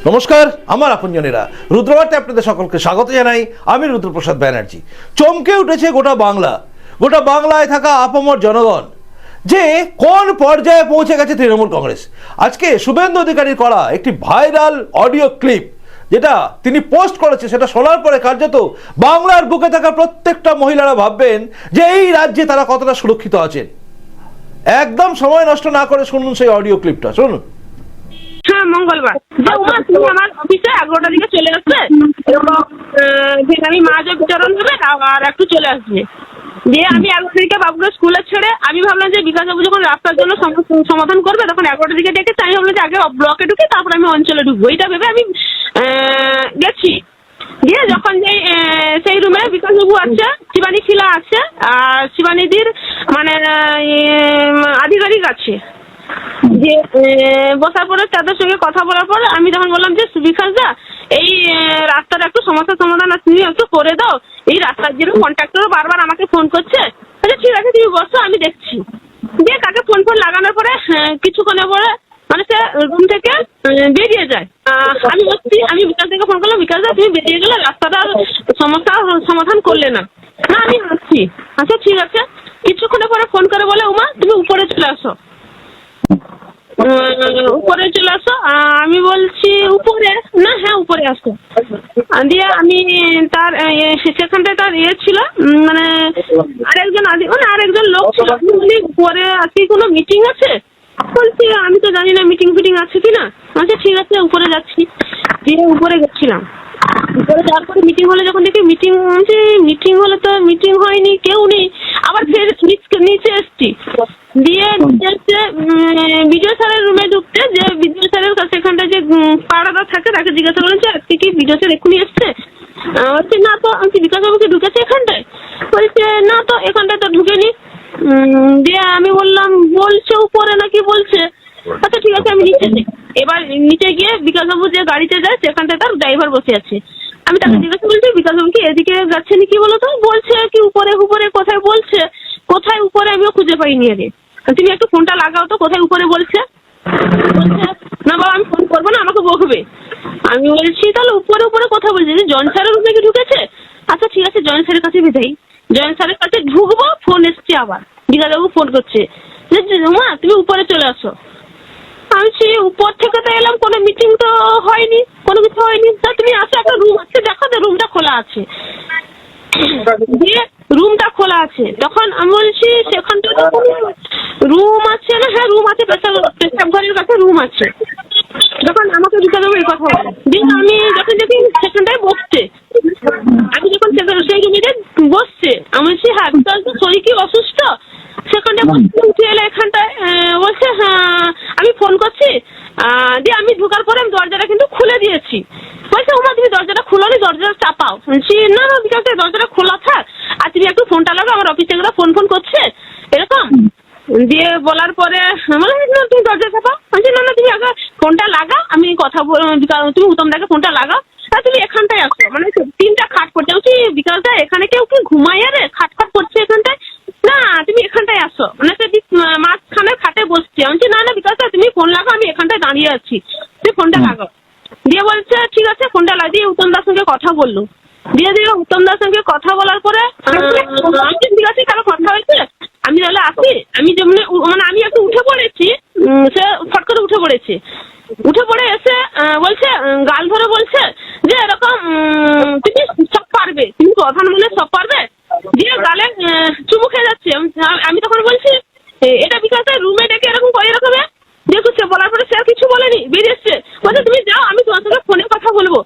নমস্কার, আমার আপনজনেরা, রুদ্রবার্তে আপনাদের সকলকে স্বাগত জানাই। আমি রুদ্রপ্রসাদ ব্যানার্জি। চমকে উঠেছে গোটা বাংলা, গোটা বাংলায় থাকা আপামর জনগণ যে কোন পর্যায়ে পৌঁছে গেছে তৃণমূল কংগ্রেস। আজকে শুভেন্দু অধিকারীর করা একটি ভাইরাল অডিও ক্লিপ যেটা তিনি পোস্ট করেছে, সেটা শোনার পরে কার্যত বাংলার বুকে থাকা প্রত্যেকটা মহিলারা ভাববেন যে এই রাজ্যে তারা কতটা সুরক্ষিত আছেন। একদম সময় নষ্ট না করে শুনুন সেই অডিও ক্লিপটা, শুনুন। হ্যাঁ, মঙ্গলবার যে উমা তুমি আমার অফিসে 11টার দিকে চলে আসবে এবং আমি মাঝ বিতরণ হবে আর একটু চলে আসবে। দিয়ে আমি 11টার দিকে বাবুকে স্কুলে ছেড়ে আমি ভাবলাম যে বিকাশবাবু যখন রাস্তার জন্য সমাধান করবে তখন 11টার দিকে ডেকেছে। আমি ভাবলাম যে আগে ব্লকে ঢুকে তারপর আমি অঞ্চলে ঢুকবো, এটা ভেবে আমি গেছি। দিয়ে যখন সেই রুমে বিকাশবাবু আছে, শিবানী খিলা আছে আর শিবানীদির মানে আধিকারিক আছে। যে বসার পরে তাদের সঙ্গে কথা বলার পর আমি যখন বললাম যে বিকাশ দা এই রাস্তার একটু সমস্যার সমাধান তুমি একটু করে দাও, এই রাস্তার জন্য কন্ট্রাক্টরও বারবার আমাকে ফোন করছে। আচ্ছা ঠিক আছে তুমি বসো, আমি দেখছি। দিয়ে তাকে ফোন লাগানোর পরে কিছুক্ষণের পরে মানে সে রুম থেকে বেরিয়ে যায়। আমি বলছি, আমি বিকাশ থেকে ফোন করলাম, বিকাশ দা তুমি বেরিয়ে গেলে রাস্তাটার সমস্যার সমাধান করলে না। না আমি আসছি। আচ্ছা ঠিক আছে। কিছুক্ষণের পরে ফোন করে বলে উমা তুমি উপরে চলে আসো, উপরে চলে আসো। আমি বলছি উপরে না, হ্যাঁ উপরে আসো। দিয়ে আমি তার সেখানটায় তার ছিল মানে আরেকজন লোক ছিল। উপরে আজকে কোনো মিটিং আছে? বলছি আমি তো জানি না মিটিং ফিটিং আছে কিনা। আচ্ছা ঠিক আছে উপরে যাচ্ছি। দিয়ে উপরে গেছিলাম। উপরে যাওয়ার পরে মিটিং হলে যখন দেখি মিটিং হলে তো মিটিং হয়নি, কেউ নেই। আবার ফের নিচে এসছি। দিয়ে বিজয় স্যারের রুমে ঢুকতে, যে বিজয় স্যারের কাছে এখানটায় যে পাড়াটা থাকে তাকে জিজ্ঞাসা করলাম যে আজকে কি বিজয় স্যার এক্ষুনি এসছে? বলছে না তো। আমি বিকাশবাবুকে ঢুকেছে এখানটায়? বলছে না তো, এখানটায় তো ঢুকেনি। দিয়ে আমি বললাম বলছে উপরে নাকি বলছে। আচ্ছা ঠিক আছে আমি নিচে যাই। এবার নিচে গিয়ে বিকাশবাবু যে গাড়িতে যায় সেখানটায় তার ড্রাইভার বসে আছে। আমি তাকে জিজ্ঞাসা করছি বিকাশবাবু কি এদিকে যাচ্ছে নাকি বলো তো? বলছে কি উপরে উপরে কোথায় বলছে, কোথায় উপরে আমিও খুঁজে পাইনি। আরে তুমি একটু ফোনটা লাগাও তো, কোথায় উপরে বলছে। বলছে না বাবা আমি ফোন করবো না, আমাকে বকবে। আমি বলছি তাহলে উপরে উপরে কথা বলছে যে জয়েন্ট স্যারের রুমে কি ঢুকেছে? আচ্ছা ঠিক আছে জয়েন্ট স্যারের কাছে যাই। জয়েন্ট স্যারের কাছে ঢুকবো, ফোন এসছে আবার, বিকাশবাবু ফোন করছে যে মা তুমি উপরে চলে আসো। আমি উপর থেকে তো এলাম, কোনো মিটিং তো হয়নি, কোনো কিছু হয়নি। তা তুমি আসো, একটা রুম আছে দেখো তো, রুমটা খোলা আছে। দিয়ে রুমটা খোলা আছে। তখন আমি বলছি সেখানটা রুম আছে না? হ্যাঁ রুম আছে, পেশাব ঘরের কাছে রুম আছে। যখন আমাকে বিকাশবাবু এই কথা বলে, দিয়ে আমি যখন দেখি সেখানটায় বসছে, আমি যখন সেই রুমে বসছে আমি বলছি হ্যাঁ বিকাশ শরীর কি অসুস্থ? সেখানটায় উঠে এলে এখানটায় বলছে হ্যাঁ আমি ফোন করছি। দিয়ে আমি ঢোকার পরে আমি দরজাটা কিন্তু খুলে দিয়েছি। বলছে ওমা তুমি দরজাটা খুলোনি, দরজাটা চাপাও। বলছি না না বিকাশ দরজাটা খোলা থাক, আর তুমি একটু ফোনটা লাগাও, আমার অফিসে এগুলো ফোন করছে এরকম। দিয়ে বলার পরে না তুমি দরজা চাপাও। বলছি না না তুমি আগে ফোনটা লাগা, আমি কথা তুমি উত্তমদাকে ফোনটা লাগাও, আর তুমি এখানটায় আসো। মানে 3টা খাট পড়ছে। বলছি বিকাশ দা এখানে কেউ কি ঘুমায়? রে খাট পড়ছে এখানটায়। না তুমি এখানটায় আসো, মানে মাঝখানে খাটে বসছে। আমি বলছি না না বিকাশ দা তুমি ফোন লাগাও, আমি এখানটায় দাঁড়িয়ে আছি, তুমি ফোনটা লাগাও। দিয়ে বলছে ঠিক আছে ফোনটা লাগিয়ে উত্তমদার সঙ্গে কথা বললো। দিয়ে উত্তমদার সঙ্গে কথা বলার পরে ঠিক আছে কারো কথা হয়েছে, আমি তাহলে আসি। আমি যেমন মানে আমি একটু উঠে পড়েছি, সে ফট করে উঠে পড়েছে। উঠে পড়ে এসে বলছে গাল ধরে বলছে যে এরকম তুমি সব পারবে, তুমি প্রধান মানে সব পারবে। দিয়ে গালে চুমু খেয়ে যাচ্ছে। আমি তখন বলছি এটা বিকাশ রুমে ডেকে এরকম করে এরকম যেহেতু সে বলার পরে সে আর কিছু বলেনি, বেরিয়ে এসছে। বলছে তুমি যাও, আমি তোমার সঙ্গে ফোনে কথা বলবো।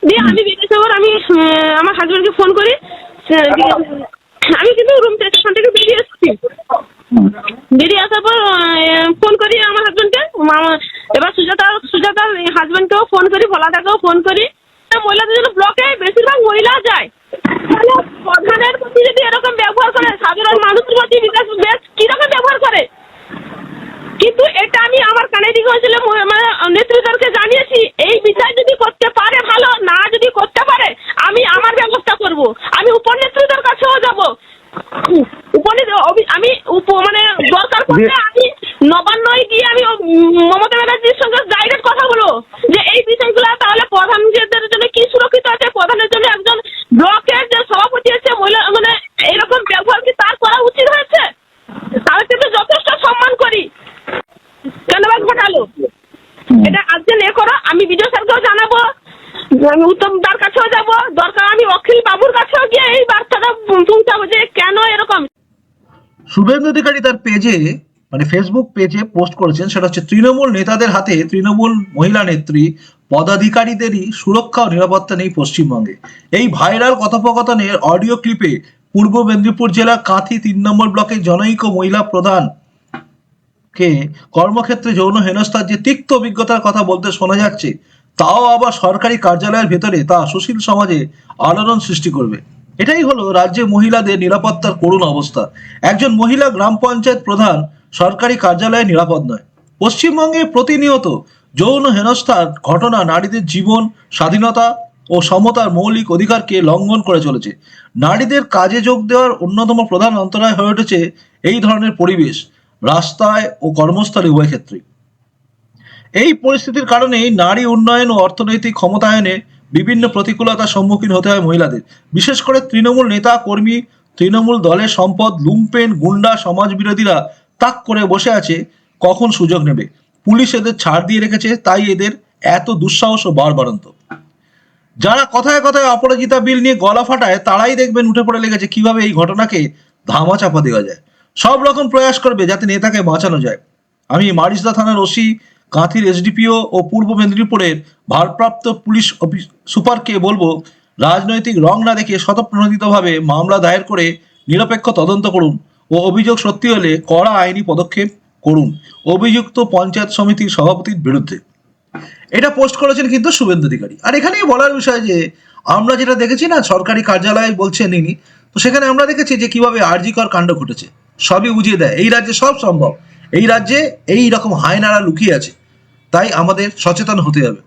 দিয়ে আমি বেরিয়েছে পর আমি আমার হাজব্যান্ডকে ফোন করি। আমি কিন্তু রুম স্টেশন থেকে বেরিয়ে এসেছি। বেরিয়ে আসার পর ফোন করি আমার হাজব্যান্ডকে। এবার সুজাতার হাজব্যান্ডকেও ফোন করি, ভোলাদাকেও ফোন করি। মহিলাদের জন্য ব্লকে বেশিরভাগ মহিলা যায়। তাহলে প্রধানের প্রতি যদি এরকম ব্যবহার করে, সাধারণ মানুষের প্রতি বিকাশ বেশ কিরকম ব্যবহার করে। কিন্তু এটা আমি আমার কানে দিকে হয়েছিল, মানে নেতৃত্বকে জানিয়েছি এই বিষয় যদি করতে পারে ভালো, না যদি করতে পারে আমি আমার ব্যবস্থা করব। আমি উপর নেতৃত্বের কাছেও যাব। আমি মানে দরকার পড়লে আমি নবান্নয় গিয়ে আমি মমতা ব্যানার্জির সঙ্গে ডাইরেক্ট কথা বলবো যে এই বিষয়গুলো আমি উত্তম দার কাছেও যাব, দরকার আমি অখিল বাবুর কাছেও গিয়ে এই বার্তাটা পৌঁছাবো যে কেন এরকম। শুভেন্দু অধিকারী তার পেজে মানে ফেসবুক পেজে পোস্ট করেছেন, সেটা হচ্ছে তৃণমূল নেতাদের হাতে তৃণমূল মহিলা নেত্রী পদাধিকারীদেরই সুরক্ষা ও নিরাপত্তা নেই পশ্চিমবঙ্গে। এই ভাইরাল কথোপকথনের অডিও ক্লিপে পূর্ব মেদিনীপুর জেলার কাঁথি ৩ নম্বর ব্লকের জনৈক মহিলা প্রধান কে কর্মক্ষেত্রে যৌন হেনস্থার যে তিক্ত অভিজ্ঞতার কথা বলতে শোনা যাচ্ছে, তাও আবার সরকারি কার্যালয়ের ভেতরে, তা সুশীল সমাজে আলোড়ন সৃষ্টি করবে। এটাই হলো রাজ্যে মহিলাদের নিরাপত্তার করুণ অবস্থা। একজন মহিলা গ্রাম পঞ্চায়েত প্রধান সরকারি কার্যালয়ে নিরাপদ নয়। পশ্চিমবঙ্গে প্রতিনিয়ত যৌন হেনস্থার ঘটনা নারীদের জীবন, স্বাধীনতা ও সমতার মৌলিক অধিকারকে লঙ্ঘন করে চলেছে। নারীদের কাজে যোগ দেওয়ার অন্যতম প্রধান অন্তরায় হয়ে উঠেছে এই ধরনের পরিবেশ, রাস্তায় ও কর্মস্থলে উভয় ক্ষেত্রেই। এই পরিস্থিতির কারণেই নারী উন্নয়ন ও অর্থনৈতিক ক্ষমতায়নে বিভিন্ন প্রতিকূলতার সম্মুখীন হতে হয় মহিলাদের। বিশেষ করে তৃণমূল নেতা কর্মী, তৃণমূল দলের সম্পদ লুম্পেন গুন্ডা সমাজবিরোধীরা তাক করে বসে আছে কখন সুযোগ নেবে। পুলিশ এদের ছাড় দিয়ে রেখেছে, তাই এদের এত দুঃসাহস ও বাড়বাড়ন্ত। যারা কথায় কথায় অপরাজিতা বিল নিয়ে গলা ফাটায়, তারাই দেখবেন উঠে পড়ে লেগেছে কিভাবে এই ঘটনাকে ধামাচাপা দেওয়া যায়। সব রকম প্রয়াস করবে যাতে নেতাকে বাঁচানো যায়। আমি মারিসদা থানার ওসি, কাঁথির এসডিপিও ও পূর্ব মেদিনীপুরের ভারপ্রাপ্ত পুলিশ সুপারকে বলবো, রাজনৈতিক রং না দেখে স্বতঃপ্রণোদিতভাবে মামলা দায়ের করে নিরপেক্ষ তদন্ত করুন ও অভিযোগ সত্যি হলে কড়া আইনি পদক্ষেপ করুন অভিযুক্ত পঞ্চায়েত সমিতির সভাপতির বিরুদ্ধে। এটা পোস্ট করেছেন কিন্তু শুভেন্দু অধিকারী। আর এখানেই বলার বিষয় যে আমরা যেটা দেখেছি না, সরকারি কার্যালয় বলছেন ইনি, তো সেখানে আমরা দেখেছি যে কিভাবে আরজিকর কাণ্ড ঘটেছে। সবই বুঝিয়ে দেয় এই রাজ্যে সব সম্ভব, এই রাজ্যে এই রকম হায়নারা লুকিয়ে আছে, তাই আমাদের সচেতন হতে হবে।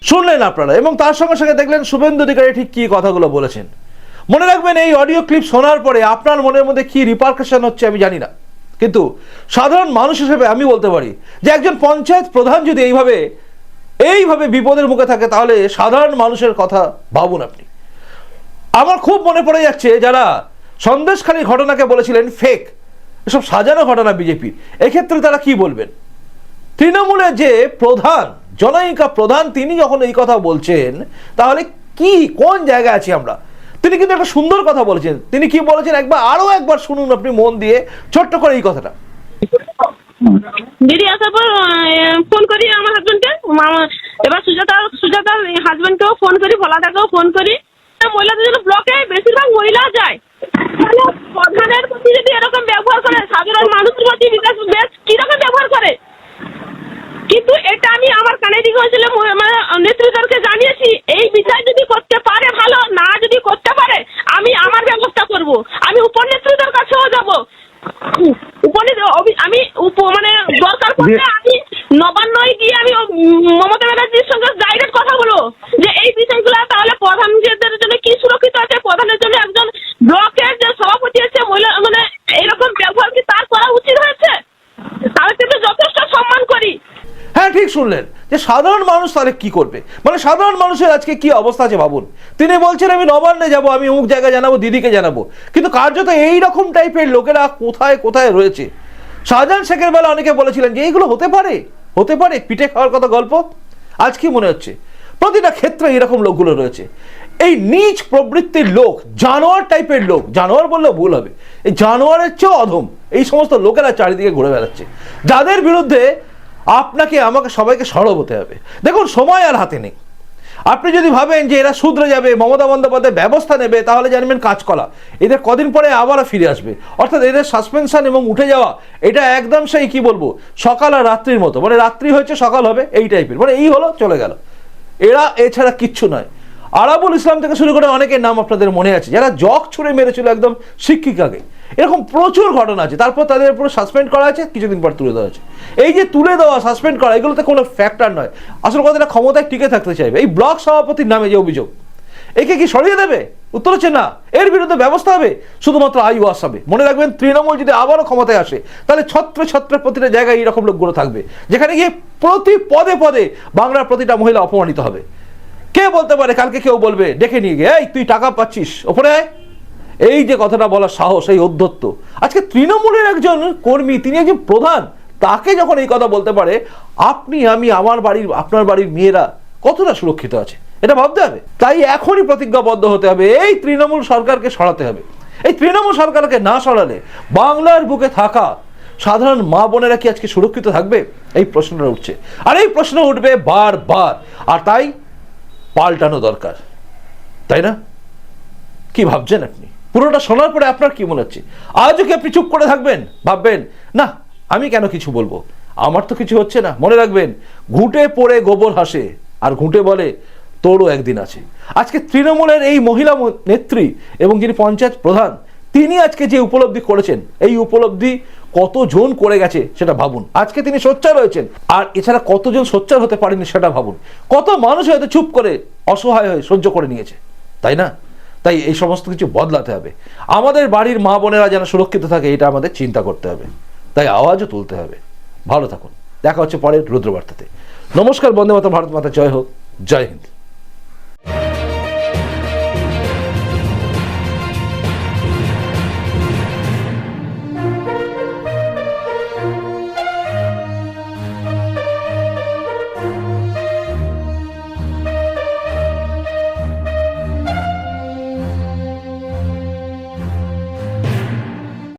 শুনলেন আপনারা, এবং তার সঙ্গে সঙ্গে দেখলেন শুভেন্দু অধিকারী ঠিক কি কথাগুলো বলেছেন। মনে রাখবেন, এই অডিও ক্লিপ শোনার পরে আপনার মনের মধ্যে কি রিপারকাশন হচ্ছে আমি জানি না, কিন্তু সাধারণ মানুষ হিসেবে আমি বলতে পারি যে একজন পঞ্চায়েত প্রধান যদি এইভাবে বিপদের মুখে থাকে, তাহলে সাধারণ মানুষের কথা ভাবুন আপনি। আমার খুব মনে পড়ে যাচ্ছে যারা সন্দেশখালী ঘটনাকে বলেছিলেন ফেক, এসব সাজানো ঘটনা বিজেপির, এক্ষেত্রে তারা কি বলবেন? তৃণমূলের যে প্রধান, জনৈকা প্রধান, তিনি যখন এই কথা বলছেন, তাহলে কি কোন জায়গায় আছি আমরা? তিনি কিন্তু একটা সুন্দর কথা বলেছেন। তিনি কি বলেছেন আরো একবার শুনুন আপনি মন দিয়ে, ছোট্ট করে এই কথাটা। দিদি আসার পর ফোন করি আমার হাজবেন্ডকে, এবার সুজাতার হাজবেন্ডকেও ফোন করি, ভোলাদাকেও ফোন করি। মহিলাদের জন্য ব্লকে বেশিরভাগ মহিলা যায়, তাহলে প্রধানের প্রতি যদি এরকম ব্যবহার করে, সাধারণ মানুষের প্রতি বেশ কিরকম ব্যবহার করে। কিন্তু এটা আমি আমার কানে দিকে হয়েছিল, নেতৃত্বকে জানিয়েছি, এই বিষয় যদি করতে পারে ভালো, না যদি করতে পারে আমি আমার ব্যবস্থা করব। আমি উপনেত্রীদের কাছেও যাব, আমি মানে দরকার পড়লে আমি নবান্নয় গিয়ে আমি মমতা ব্যানার্জির সঙ্গে ডাইরেক্ট কথা বলবো যে এই বিষয়গুলো তাহলে প্রধানদের জন্য কি সুরক্ষিত আছে, প্রধানের জন্য একজন ব্লকের যে সভাপতি আছে মহিলা, মানে এরকম ব্যবহার কি তার করা উচিত হয়েছে? তাহলে কিন্তু যথেষ্ট সম্মান করি। হ্যাঁ, ঠিক শুনলেন যে সাধারণ মানুষ তাহলে কি করবে, মানে সাধারণ মানুষের আজকে কি অবস্থা আছে ভাবুন। তিনি বলছেন আমি নবান্নে যাব, আমি অমুক জায়গায় জানাবো, দিদিকে জানাবো, কিন্তু কার্যত এই রকম টাইপের লোকেরা কোথায় কোথায় রয়েছে। শাহজাহান শেখের বেলা অনেকে বলেছিলেন যে এইগুলো হতে পারে পিঠে খাওয়ার কথা গল্প। আজ কি মনে হচ্ছে প্রতিটা ক্ষেত্রে এরকম লোকগুলো রয়েছে। এই নীচ প্রবৃত্তির লোক, জানোয়ার টাইপের লোক, জানোয়ার বললেও ভুল হবে, এই জানোয়ারের চেয়েও অধম এই সমস্ত লোকেরা চারিদিকে ঘুরে বেড়াচ্ছে, যাদের বিরুদ্ধে আপনাকে আমাকে সবাইকে সরব হতে হবে। দেখুন, সময় আর হাতে নেই। আপনি যদি ভাবেন যে এরা শুধরে যাবে, মমতা বন্দ্যোপাধ্যায় ব্যবস্থা নেবে, তাহলে জানবেন কাঁচকলা, এদের কদিন পরে আবারও ফিরে আসবে। অর্থাৎ এদের সাসপেনশন এবং উঠে যাওয়া, এটা একদম সেই কি বলবো, সকাল আর রাত্রির মতো, মানে রাত্রি হয়েছে সকাল হবে এই টাইপের, মানে এই হলো চলে গেল। এরা এছাড়া কিচ্ছু নয়। আরাবুল ইসলাম থেকে শুরু করে অনেকের নাম আপনাদের মনে আছে, যারা জগ ছুঁড়ে মেরেছিল একদম শিক্ষিকাকে। এরকম প্রচুর ঘটনা আছে। তারপর তাদের পুরো সাসপেন্ড করা আছে, কিছুদিন পর তুলে দেওয়া আছে। এই যে তুলে দেওয়া, সাসপেন্ড করা, এগুলোতে কোনো ফ্যাক্টর নয়। আসল কথাটা ক্ষমতায় টিকে থাকতে চাইবে। এই ব্লক সভাপতির নামে যে অভিযোগ, একে কি সরিয়ে দেবে? উত্তর হচ্ছে না, এর বিরুদ্ধে ব্যবস্থা হবে, শুধুমাত্র আইওয়াস হবে। মনে রাখবেন, তৃণমূল যদি আবারও ক্ষমতায় আসে, তাহলে ছত্রে প্রতিটা জায়গায় এইরকম লোকগুলো থাকবে, যেখানে গিয়ে প্রতি পদে পদে বাংলার প্রতিটা মহিলা অপমানিত হবে। কে বলতে পারে কালকে কেউ বলবে ডেকে নিয়ে গিয়ে, এই তুই টাকা পাচ্ছিস, ওপরে আয়। এই যে কথাটা বলার সাহস, এই অধ্যত্ত, আজকে তৃণমূলের একজন কর্মী, তিনি একজন প্রধান, তাকে যখন এই কথা বলতে পারে, আপনি আমি, আমার বাড়ির, আপনার বাড়ির মেয়েরা কতটা সুরক্ষিত আছে? এটা ভাবতে হবে। তাই এখনই প্রতিজ্ঞাবদ্ধ হতে হবে, এই তৃণমূল সরকারকে সরাতে হবে। এই তৃণমূল সরকারকে না সরালে বাংলার বুকে থাকা সাধারণ মা বোনেরা কি আজকে সুরক্ষিত থাকবে? এই প্রশ্নটা উঠছে, আর এই প্রশ্ন উঠবে বারবার, আর তাই পাল্টানো দরকার, তাই না? কি ভাবছেন আপনি? পুরোটা শোনার পরে আপনার কি মনে হচ্ছে? আজও কি আপনি চুপ করে থাকবেন, ভাববেন না আমি কেন কিছু বলবো, আমার তো কিছু হচ্ছে না? মনে রাখবেন, ঘুঁটে পড়ে গোবর হাসে, আর ঘুঁটে বলে তোরও একদিন আছে। আজকে তৃণমূলের এই মহিলা নেত্রী এবং যিনি পঞ্চায়েত প্রধান, তিনি আজকে যে উপলব্ধি করেছেন, এই উপলব্ধি কতজন করে গেছে সেটা ভাবুন। আজকে তিনি সোচ্চার হয়েছেন, আর এছাড়া কতজন সোচ্চার হতে পারেনি সেটা ভাবুন। কত মানুষ হয়তো চুপ করে অসহায় হয়ে সহ্য করে নিয়েছে, তাই না? তাই এই সমস্ত কিছু বদলাতে হবে। আমাদের বাড়ির মা বোনেরা যেন সুরক্ষিত থাকে, এটা আমাদের চিন্তা করতে হবে, তাই আওয়াজও তুলতে হবে। ভালো থাকুন, দেখা হচ্ছে পরের রুদ্রবার্তাতে। নমস্কার, বন্দে মাতরম, ভারত মাতা জয় হোক, জয় হিন্দ।